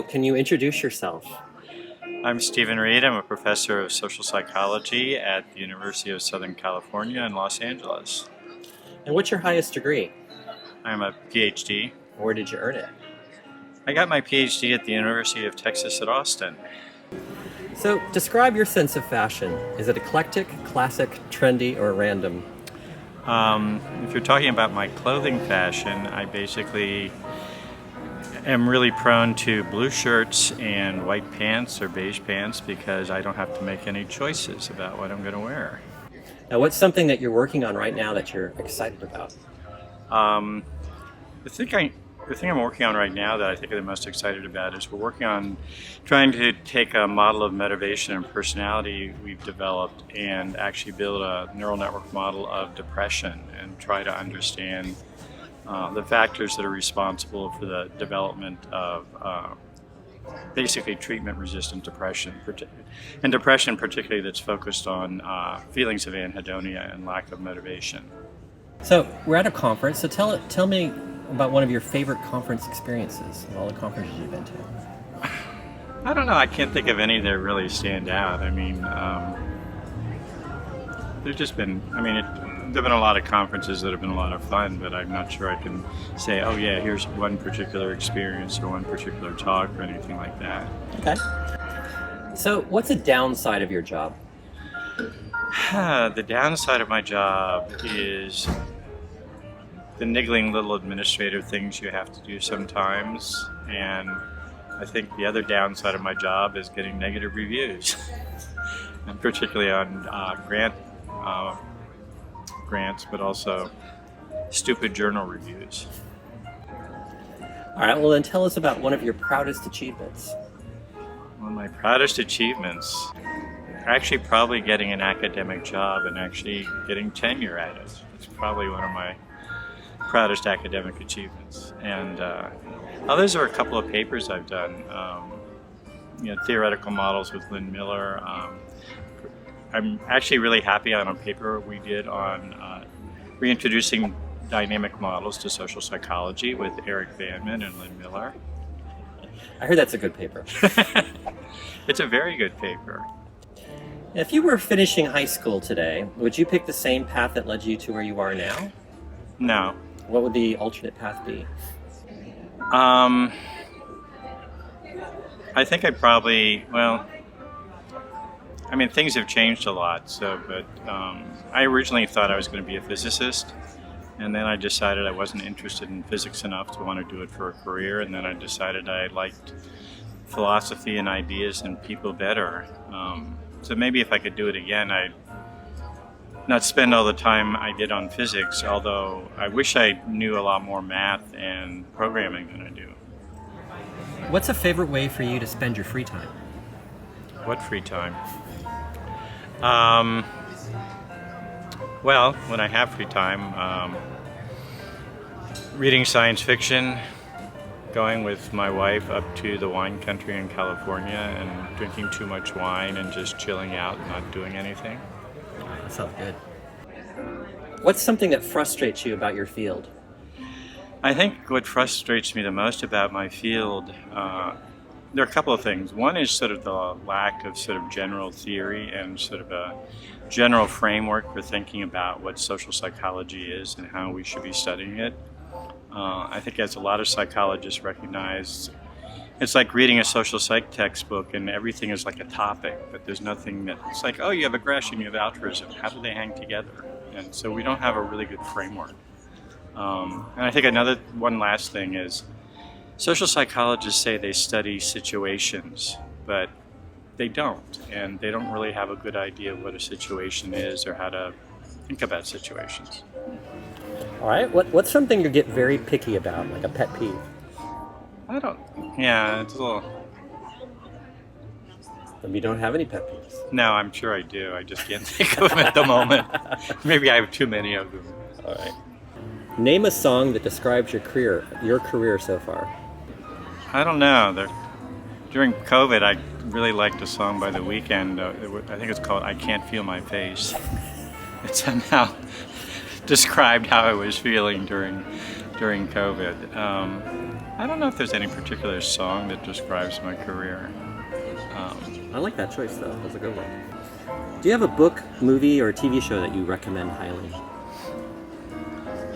can you introduce yourself? I'm Stephen Reed. I'm a professor of social psychology at the University of Southern California in Los Angeles. And what's your highest degree? I'm a Ph.D. Where did you earn it? I got my Ph.D. at the University of Texas at Austin. So, describe your sense of fashion. Is it eclectic, classic, trendy, or random? If you're talking about my clothing fashion, I basically am really prone to blue shirts and white pants or beige pants because I don't have to make any choices about what I'm going to wear. Now, what's something that you're working on right now that you're excited about? The thing I'm working on right now that I think I'm the most excited about is we're working on trying to take a model of motivation and personality we've developed and actually build a neural network model of depression and try to understand the factors that are responsible for the development of basically treatment-resistant depression, and depression particularly that's focused on feelings of anhedonia and lack of motivation. So we're at a conference, so tell me about one of your favorite conference experiences of all the conferences you've been to. I don't know, I can't think of any that really stand out. I mean, there've been a lot of conferences that have been a lot of fun, but I'm not sure I can say, oh yeah, here's one particular experience or one particular talk or anything like that. Okay. So what's a downside of your job? The downside of my job is the niggling little administrative things you have to do sometimes, and I think the other downside of my job is getting negative reviews, and particularly on grants, but also stupid journal reviews. All right, well then tell us about one of your proudest achievements. One of my proudest achievements, actually probably getting an academic job and actually getting tenure at it. It's probably one of my proudest academic achievements. And others are a couple of papers I've done, theoretical models with Lynn Miller. I'm actually really happy on a paper we did on reintroducing dynamic models to social psychology with Eric Vanman and Lynn Miller. I heard that's a good paper. It's a very good paper. If you were finishing high school today, would you pick the same path that led you to where you are now? No. What would the alternate path be? I think I'd probably, things have changed a lot, but I originally thought I was going to be a physicist, and then I decided I wasn't interested in physics enough to want to do it for a career, and then I decided I liked philosophy and ideas and people better. So maybe if I could do it again, I'd not spend all the time I did on physics, although I wish I knew a lot more math and programming than I do. What's a favorite way for you to spend your free time? What free time? When I have free time, reading science fiction, going with my wife up to the wine country in California and drinking too much wine and just chilling out and not doing anything. That sounds good. What's something that frustrates you about your field? I think what frustrates me the most about my field, there are a couple of things. One is sort of the lack of sort of general theory and sort of a general framework for thinking about what social psychology is and how we should be studying it. I think as a lot of psychologists recognize, it's like reading a social psych textbook and everything is like a topic, but there's nothing that, it's like, oh, you have aggression, you have altruism, how do they hang together? And so we don't have a really good framework. And I think one last thing is, social psychologists say they study situations, but they don't, and they don't really have a good idea of what a situation is or how to think about situations. All right, what's something you get very picky about, like a pet peeve? It's a little... You don't have any pet peeves? No, I'm sure I do. I just can't think of them at the moment. Maybe I have too many of them. All right. Name a song that describes your career so far. I don't know. During COVID, I really liked a song by The Weeknd. I think it's called I Can't Feel My Face. It somehow described how I was feeling during during COVID. I don't know if there's any particular song that describes my career. I like that choice, though. That's a good one. Do you have a book, movie, or TV show that you recommend highly?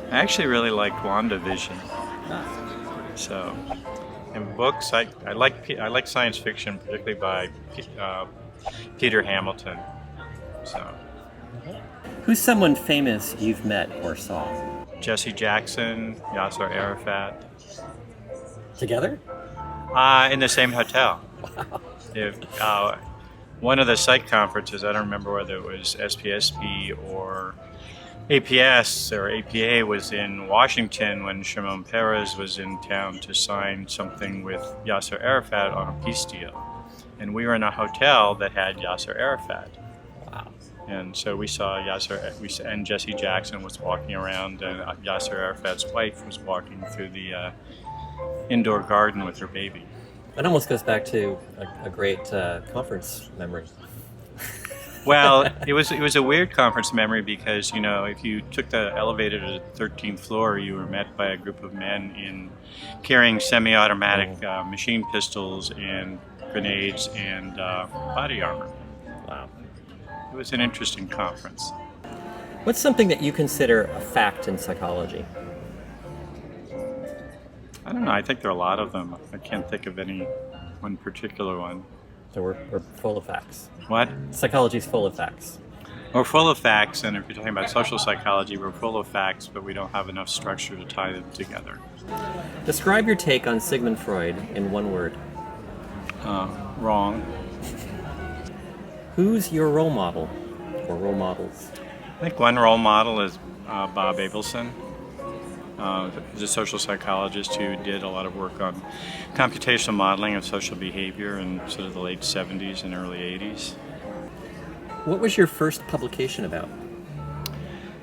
I actually really like WandaVision. So, in books, I like science fiction, particularly by Peter Hamilton. So, Who's someone famous you've met or saw? Jesse Jackson, Yasser Arafat. Together? In the same hotel. If, one of the psych conferences, I don't remember whether it was SPSP or APS or APA, was in Washington when Shimon Peres was in town to sign something with Yasser Arafat on a peace deal. And we were in a hotel that had Yasser Arafat. Wow. And so we saw and Jesse Jackson was walking around, and Yasser Arafat's wife was walking through the indoor garden with her baby. That almost goes back to a great conference memory. Well, it was a weird conference memory because, you know, if you took the elevator to the 13th floor, you were met by a group of men carrying semi-automatic machine pistols and grenades and body armor. Wow. It was an interesting conference. What's something that you consider a fact in psychology? I don't know. I think there are a lot of them. I can't think of any one particular one. So we're full of facts. What? Psychology's full of facts. We're full of facts, and if you're talking about social psychology, we're full of facts, but we don't have enough structure to tie them together. Describe your take on Sigmund Freud in one word. Wrong. Who's your role model or role models? I think one role model is Bob Abelson. He's a social psychologist who did a lot of work on computational modeling of social behavior in sort of the late 70s and early 80s. What was your first publication about?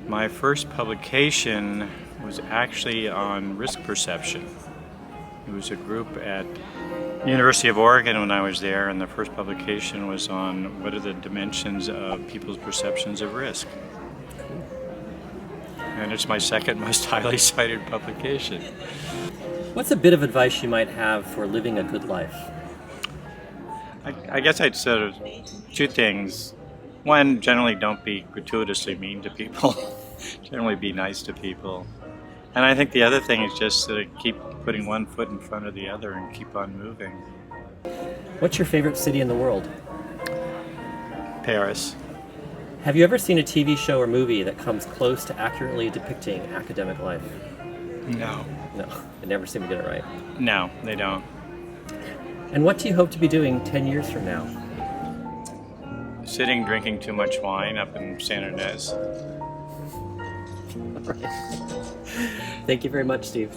My first publication was actually on risk perception. It was a group at University of Oregon when I was there, and the first publication was on what are the dimensions of people's perceptions of risk. And it's my second most highly cited publication. What's a bit of advice you might have for living a good life? I guess I'd sort of two things. One, generally don't be gratuitously mean to people. Generally be nice to people. And I think the other thing is just sort of keep putting one foot in front of the other and keep on moving. What's your favorite city in the world? Paris. Have you ever seen a TV show or movie that comes close to accurately depicting academic life? No. No, they never seem to get it right. No, they don't. And what do you hope to be doing 10 years from now? Sitting drinking too much wine up in San Ynez. All right. Thank you very much, Steve.